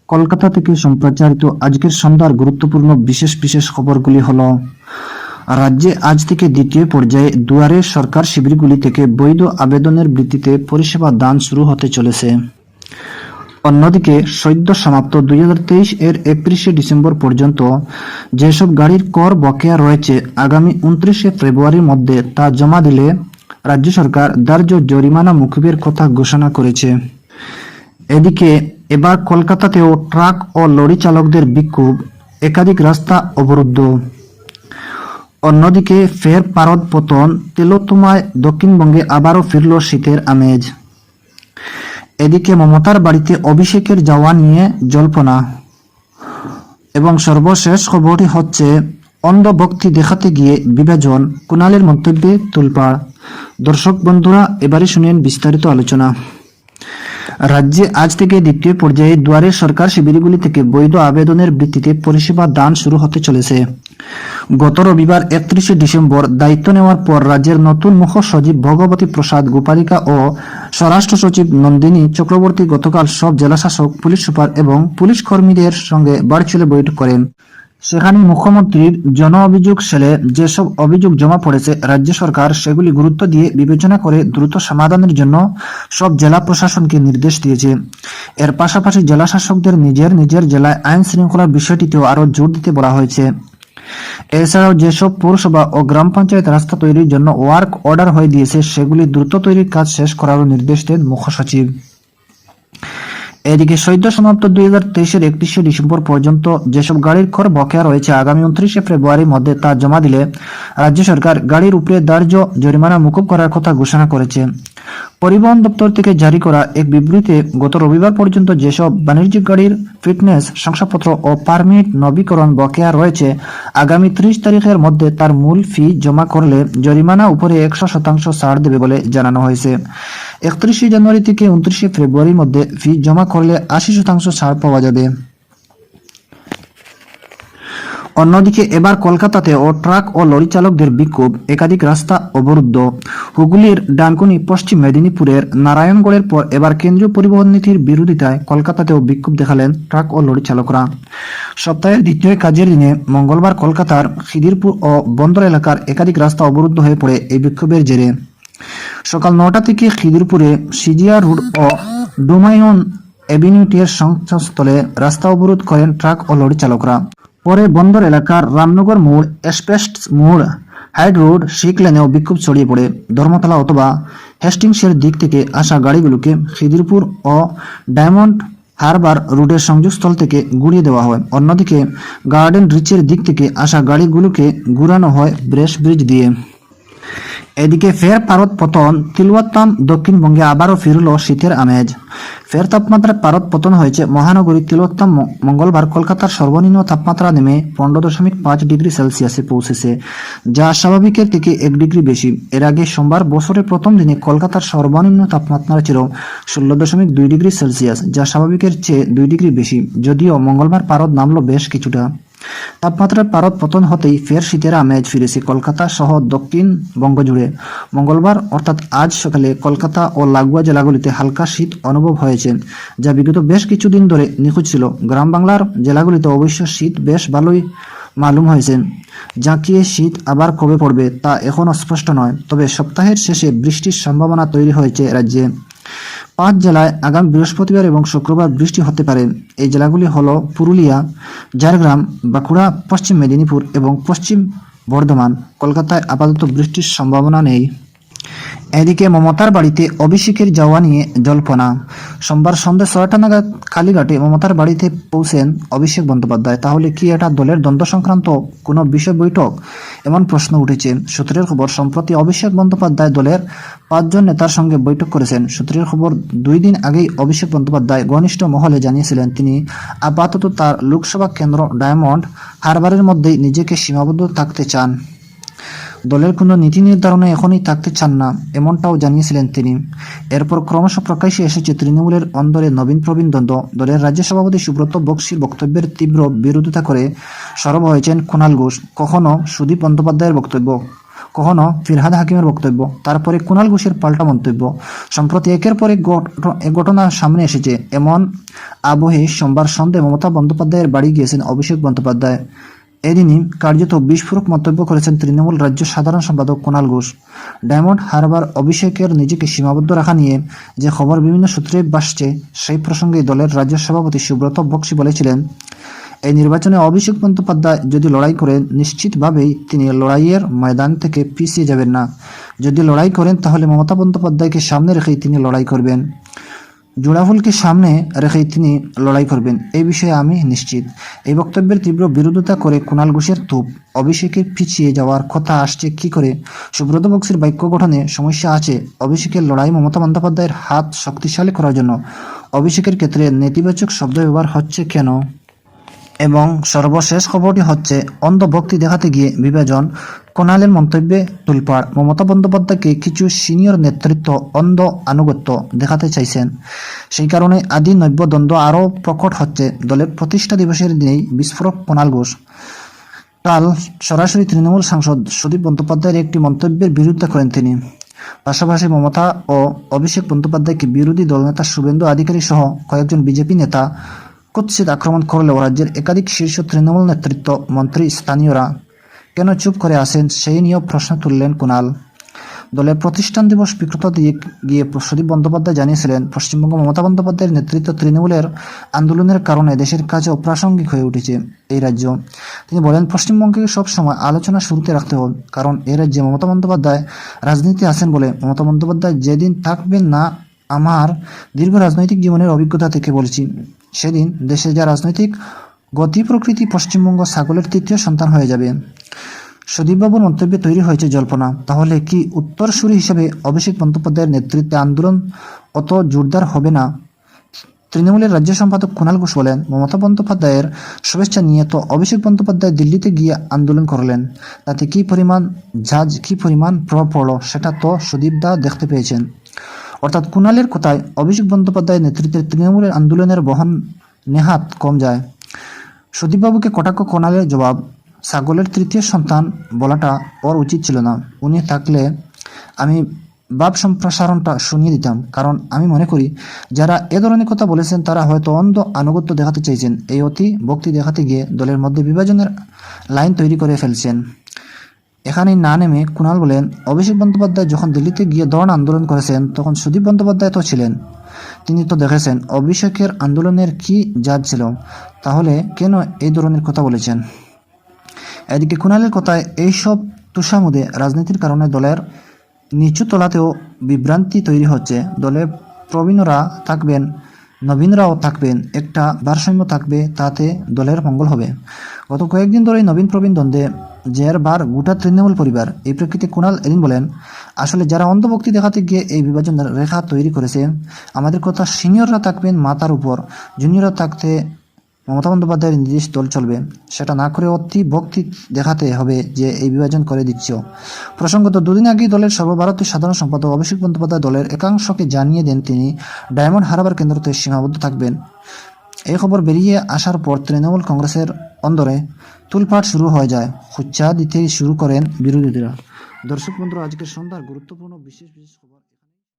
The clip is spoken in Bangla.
কলকাতা থেকে সম্প্রচারিত আজকের সন্ধ্যার গুরুত্বপূর্ণ বিশেষ বিশেষ খবরগুলি হলো, রাজ্যে আজ থেকে দ্বিতীয় পর্যায়ে দুয়ারে সরকার শিবিরগুলি থেকে বৈধ আবেদনের ভিত্তিতে পরিষেবা দান শুরু হতে চলেছে। অন্যদিকে সদ্য সমাপ্ত 2023 এর 31শে ডিসেম্বর পর্যন্ত যেসব গাড়ির কর বকেয়া রয়েছে, আগামী 29শে ফেব্রুয়ারির মধ্যে তা জমা দিলে রাজ্য সরকার ধার্য জরিমানা মকুবের কথা ঘোষণা করেছে। এদিকে এবার কলকাতাতেও ট্রাক ও লরি চালকদের বিক্ষোভ, একাধিক রাস্তা অবরুদ্ধ। অন্যদিকে ফের পারদ পতন, তেলোত্তমায় দক্ষিণবঙ্গে আবারও ফিরল শীতের আমেজ। এদিকে মমতার বাড়িতে অভিষেকের যাওয়া নিয়ে জল্পনা। এবং সর্বশেষ খবরটি হচ্ছে, অন্ধ ভক্তি দেখাতে গিয়ে বিভাজন, কুণালের মন্তব্যে তোলপাড়। দর্শক বন্ধুরা, এবারে শুনেন বিস্তারিত আলোচনা। রাজ্যে আজ থেকে দ্বিতীয় পর্যায়ে দুয়ারে সরকার শিবিরগুলি থেকে বৈধ আবেদনের ভিত্তিতে পরিষেবা দান শুরু হতে চলেছে। গত রবিবার 31শে ডিসেম্বর দায়িত্ব নেওয়ার পর রাজ্যের নতুন মুখ্য সচিব ভগবতী প্রসাদ গোপালিকা ও স্বরাষ্ট্র সচিব নন্দিনী চক্রবর্তী গতকাল সব জেলাশাসক, পুলিশ সুপার এবং পুলিশ কর্মীদের সঙ্গে ভার্চুয়ালি বৈঠক করেন। সেখানে মুখ্যমন্ত্রীর জন অভিযোগ সেলে যেসব অভিযোগ জমা পড়েছে, রাজ্য সরকার সেগুলি গুরুত্ব দিয়ে বিবেচনা করে দ্রুত সমাধানের জন্য সব জেলা প্রশাসনকে নির্দেশ দিয়েছে। এর পাশাপাশি জেলা শাসকদের নিজের নিজের জেলায় আইন শৃঙ্খলার বিষয়টিতেও আরও জোর দিতে বলা হয়েছে। এছাড়াও যেসব পৌরসভা ও গ্রাম পঞ্চায়েত রাস্তা তৈরির জন্য ওয়ার্ক অর্ডার হয়ে দিয়েছে, সেগুলি দ্রুত তৈরির কাজ শেষ করারও নির্দেশ দেন মুখ্য সচিব। এদিকে সদ্য সমাপ্ত 2023 এর 31শে ডিসেম্বর পর্যন্ত যেসব গাড়ির কর বকেয়া রয়েছে, আগামী 29শে ফেব্রুয়ারির মধ্যে তা জমা দিলে রাজ্য সরকার গাড়ির উপরে ধার্য জরিমানা মকুব করার কথা ঘোষণা করেছে। পরিবহন দপ্তর থেকে জারি করা এক বিবৃতিতে গত রবিবার পর্যন্ত যেসব বাণিজ্যিক গাড়ির ফিটনেস শংসাপত্র ও পারমিট নবীকরণ বকেয়া রয়েছে, আগামী 30 তারিখের মধ্যে তার মূল ফি জমা করলে জরিমানা উপরে 100% ছাড় দেবে বলে জানানো হয়েছে। 31শে জানুয়ারি থেকে 29শে ফেব্রুয়ারির মধ্যে ফি জমা করলে 80% ছাড় পাওয়া যাবে। অন্যদিকে এবার কলকাতাতেও ট্রাক ও লরি চালকদের বিক্ষোভ, একাধিক রাস্তা অবরুদ্ধ। হুগলির ডানকুনি, পশ্চিম মেদিনীপুরের নারায়ণগড়ের পর এবার কেন্দ্রীয় পরিবহন নীতির বিরোধিতায় কলকাতাতেও বিক্ষোভ দেখালেন ট্রাক ও লরি চালকরা। সপ্তাহের দ্বিতীয় কাজের দিনে মঙ্গলবার কলকাতার খিদিরপুর ও বন্দর এলাকার একাধিক রাস্তা অবরুদ্ধ হয়ে পড়ে এই বিক্ষোভের জেরে। সকাল 9টা থেকে খিদিরপুরে সিজিআর রোড ও ডোমাইন এভিনিউটির সংযোগস্থলে রাস্তা অবরোধ করেন ট্রাক ও লরি চালকরা। পরে বন্দর এলাকার রামনগর মোড়, এক্সপ্রেস মোড়, হাইড রোড, শিখ লেনেও বিক্ষোভ ছড়িয়ে পড়ে। ধর্মতলা অথবা হেস্টিংসের দিক থেকে আসা গাড়িগুলোকে খিদিরপুর ও ডায়মন্ড হারবার রুটের সংযোগস্থল থেকে ঘুরিয়ে দেওয়া হয়। অন্যদিকে গার্ডেন রিচের দিক থেকে আসা গাড়িগুলোকে ঘুরানো হয় ব্রেস ব্রিজ দিয়ে। এদিকে ফের পারদ পতন, তিলোত্তম দক্ষিণবঙ্গে আবারও ফিরল শীতের আমেজ। ফের তাপমাত্রায় পারদ পতন হয়েছে মহানগরী তিলোত্তম। মঙ্গলবার কলকাতার সর্বনিম্ন তাপমাত্রা নেমে 15.5 ডিগ্রি সেলসিয়াসে পৌঁছেছে, যা স্বাভাবিকের থেকে 1 ডিগ্রি বেশি। এর আগে সোমবার বছরের প্রথম দিনে কলকাতার সর্বনিম্ন তাপমাত্রা ছিল 16.2 ডিগ্রি সেলসিয়াস, যা স্বাভাবিকের চেয়ে 2 ডিগ্রি বেশি। যদিও মঙ্গলবার পারদ নামল বেশ কিছুটা। তাপমাত্রার পারদ পতন হতেই ফের শীতের আমেজ ফিরেছে কলকাতা সহ দক্ষিণবঙ্গ জুড়ে। মঙ্গলবার অর্থাৎ আজ সকালে কলকাতা ও লাগোয়া জেলাগুলিতে হালকা শীত অনুভব হয়েছে, যা বিগত বেশ কিছুদিন ধরে নিখোঁজ ছিল। গ্রাম বাংলার জেলাগুলিতে অবশ্য শীত বেশ ভালোই মালুম হয়েছে। জাঁকিয়ে শীত আবার কবে পড়বে তা এখনও স্পষ্ট নয়, তবে সপ্তাহের শেষে বৃষ্টির সম্ভাবনা তৈরি হয়েছে রাজ্যে। 5 জেলায় আগামী বৃহস্পতিবার এবং শুক্রবার বৃষ্টি হতে পারে। এই জেলাগুলি হল পুরুলিয়া, ঝাড়গ্রাম, বাঁকুড়া, পশ্চিম মেদিনীপুর এবং পশ্চিম বর্ধমান। কলকাতায় আপাতত বৃষ্টির সম্ভাবনা নেই। এদিকে মমতার বাড়িতে অভিষেকের যাওয়া নিয়ে জল্পনা। সোমবার সন্ধ্যা 6টা নাগাদ কালীঘাটে মমতার বাড়িতে পৌঁছেন অভিষেক বন্দ্যোপাধ্যায়। তাহলে কি এটা দলের দ্বন্দ্ব সংক্রান্ত কোনো বিষয় বৈঠক? এমন প্রশ্ন উঠেছে। সূত্রের খবর, সম্প্রতি অভিষেক বন্দ্যোপাধ্যায় দলের 5 জন নেতার সঙ্গে বৈঠক করেছেন। সূত্রের খবর, 2 দিন আগেই অভিষেক বন্দ্যোপাধ্যায় ঘনিষ্ঠ মহলে জানিয়েছিলেন তিনি আপাতত তার লোকসভা কেন্দ্র ডায়মন্ড হারবারের মধ্যেই নিজেকে সীমাবদ্ধ থাকতে চান। দলের কোনো নীতি নির্ধারণে এখনই থাকতে চান না, এমনটাও জানিয়েছিলেন তিনি। এরপর ক্রমশ প্রকাশ্যে এসেছে তৃণমূলের অন্দরে নবীন প্রবীণ দ্বন্দ্ব। দলের রাজ্য সভাপতি সুব্রত বক্সির বক্তব্যের তীব্র বিরোধিতা করে সরব হয়েছেন কুণাল ঘোষ। কখনো সুদীপ বন্দ্যোপাধ্যায়ের বক্তব্য, কখনো ফিরহাদ হাকিমের বক্তব্য, তারপরে কুণাল ঘোষের পাল্টা মন্তব্য। সম্প্রতি একের পর এক ঘটনা সামনে এসেছে। এমন আবহে সোমবার সন্ধ্যায় মমতা বন্দ্যোপাধ্যায়ের বাড়ি গিয়েছেন অভিষেক বন্দ্যোপাধ্যায়। এদিনই কার্যত বিস্ফোরক মন্তব্য করেছেন তৃণমূল রাজ্য সাধারণ সম্পাদক কুণাল ঘোষ। ডায়মন্ড হারবার অভিষেকের নিজেকে সীমাবদ্ধ রাখা নিয়ে যে খবর বিভিন্ন সূত্রে ভাসছে, সেই প্রসঙ্গে দলের রাজ্য সভাপতি সুব্রত বক্সী বলেছিলেন, এই নির্বাচনে অভিষেক বন্দ্যোপাধ্যায় যদি লড়াই করেন, নিশ্চিতভাবেই তিনি লড়াইয়ের ময়দান থেকে পিছিয়ে যাবেন না। যদি লড়াই করেন তাহলে মমতা বন্দ্যোপাধ্যায়কে সামনে রেখেই তিনি লড়াই করবেন, জোড়াফুলকে সামনে রেখেই তিনি লড়াই করবেন, এই বিষয়ে আমি নিশ্চিত। এই বক্তব্যের তীব্র বিরোধিতা করে কুণাল ঘোষের তোপ, অভিষেকের পিছিয়ে যাওয়ার কথা আসছে কি করে? সুব্রত বক্সীর বাক্য গঠনে সমস্যা আছে। অভিষেকের লড়াই মমতা বন্দ্যোপাধ্যায়ের হাত শক্তিশালী করার জন্য অভিষেকের ক্ষেত্রে নেতিবাচক শব্দ ব্যবহার হচ্ছে কেন? এবং সর্বশেষ খবরটি হচ্ছে, অন্ধ ভক্তি দেখাতে গিয়ে বিভাজন, কুণালের মন্তব্যে তোলপাড়। মমতা বন্দ্যোপাধ্যায়কে কিছু সিনিয়র নেতৃত্ব অন্ধ আনুগত্য দেখাতে চাইছেন। সেই কারণে আদি নব্য দ্বন্দ্ব আরও প্রকট হচ্ছে। দলের প্রতিষ্ঠা দিবসের দিনেই বিস্ফোরক কুণাল ঘোষ। কাল সরাসরি তৃণমূল সাংসদ সুদীপ বন্দ্যোপাধ্যায়ের একটি মন্তব্যের বিরোধিতা করেন তিনি। পাশাপাশি মমতা ও অভিষেক বন্দ্যোপাধ্যায়কে বিরোধী দলনেতা শুভেন্দু অধিকারী সহ কয়েকজন বিজেপি নেতা কুৎসিত আক্রমণ করলেও রাজ্যের একাধিক শীর্ষ তৃণমূল নেতৃত্ব, মন্ত্রী, স্থানীয়রা কেন চুপ করে আসেন, সেই নিয়েও প্রশ্ন তুললেন কুণাল। দলের প্রতিষ্ঠান দিবস বিকৃত দিয়ে গিয়ে সুদীপ বন্দ্যোপাধ্যায় জানিয়েছিলেন, পশ্চিমবঙ্গ মমতা বন্দ্যোপাধ্যায়ের নেতৃত্ব তৃণমূলের আন্দোলনের কারণে দেশের কাছে অপ্রাসঙ্গিক হয়ে উঠেছে এই রাজ্য। তিনি বলেন, পশ্চিমবঙ্গকে সবসময় আলোচনা শুরুতে রাখতে হবে, কারণ এই রাজ্যে মমতা বন্দ্যোপাধ্যায় রাজনীতি আছেন বলে। মমতা বন্দ্যোপাধ্যায় যেদিন থাকবেন না, আমার দীর্ঘ রাজনৈতিক জীবনের অভিজ্ঞতা থেকে বলছি, সেদিন দেশে যা রাজনৈতিক গতি প্রকৃতি, পশ্চিমবঙ্গ ছাগলের তৃতীয় সন্তান হয়ে যাবে। সুদীপবাবুর মন্তব্যে তৈরি হয়েছে জল্পনা। তাহলে কি উত্তরসূরি হিসেবে অভিষেক বন্দ্যোপাধ্যায়ের নেতৃত্বে আন্দোলন অত জোরদার হবে না? তৃণমূলের রাজ্য সম্পাদক কুণাল ঘোষ বলেন, মমতা বন্দ্যোপাধ্যায়ের শুভেচ্ছা নিয়ে তো অভিষেক বন্দ্যোপাধ্যায় দিল্লিতে গিয়ে আন্দোলন করলেন, তাতে কি পরিমাণ প্রভাব পড়ল সেটা তো সুদীপদা দেখতে পেয়েছেন। অর্থাৎ কুণালের কথায় অভিষেক বন্দ্যোপাধ্যায়ের নেতৃত্বে তৃণমূলের আন্দোলনের বহন নেহাত কম যায়। সুদীপবাবুকে কটাক্ষ কুণালের জবাব, ছাগলের তৃতীয় সন্তান বলাটা ওর উচিত ছিল না। উনি থাকলে আমি ভাব সম্প্রসারণটা শুনিয়ে দিতাম, কারণ আমি মনে করি যারা এ ধরনের কথা বলেছেন তারা হয়তো অন্ধ আনুগত্য দেখাতে চাইছেন। এই অতি ভক্তি দেখাতে গিয়ে দলের মধ্যে বিভাজনের লাইন তৈরি করে ফেলছেন। এখানেই না নেমে কুণাল বলেন, অভিষেক বন্দ্যোপাধ্যায় যখন দিল্লিতে গিয়ে ধর্ণা আন্দোলন করেছেন তখন সুদীপ বন্দ্যোপাধ্যায় তো ছিলেন। তিনি তো দেখেছেন অভিষেকের আন্দোলনের কি জাজ ছিল, তাহলে কেন এই ধরনের কথা বলেছেন? এদিকে কুণালের কথায় এইসব তুষামুদে রাজনীতির কারণে দলের নিচু তলাতেও বিভ্রান্তি তৈরি হচ্ছে। দলে প্রবীণরা থাকবেন, নবীনরাও থাকবেন, একটা ভারসাম্য থাকবে, তাতে দলের মঙ্গল হবে। গত কয়েকদিন ধরেই নবীন প্রবীণ দ্বন্দ্বে জের বার গোটা তৃণমূল পরিবার। এই প্রেক্ষিতে কুণাল এদিন বলেন, আসলে যারা অন্ধভক্তি দেখাতে গিয়ে এই বিভাজনের রেখা তৈরি করেছে, আমাদের কথা সিনিয়ররা থাকবেন মাথার উপর, জুনিয়ররা থাকতে মমতা বন্দ্যোপাধ্যায়ের নির্দেশ দল চলবে। সেটা না করে অতি ভক্তি দেখাতে হবে যে এই বিভাজন করে দিচ্ছ। প্রসঙ্গত, দুদিন আগেই দলের সর্বভারতীয় সাধারণ সম্পাদক অভিষেক বন্দ্যোপাধ্যায় দলের একাংশকে জানিয়ে দেন তিনি ডায়মন্ড হারবার কেন্দ্রতে সীমাবদ্ধ থাকবেন। এই খবর বেরিয়ে আসার পর তৃণমূল কংগ্রেসের অন্দরে তুলপাট শুরু হয়ে যায়, খুচ্চা দিতে শুরু করেন বিরোধীরা। দর্শক বন্ধুরা, আজকের সন্ধ্যার গুরুত্বপূর্ণ বিশেষ খবর।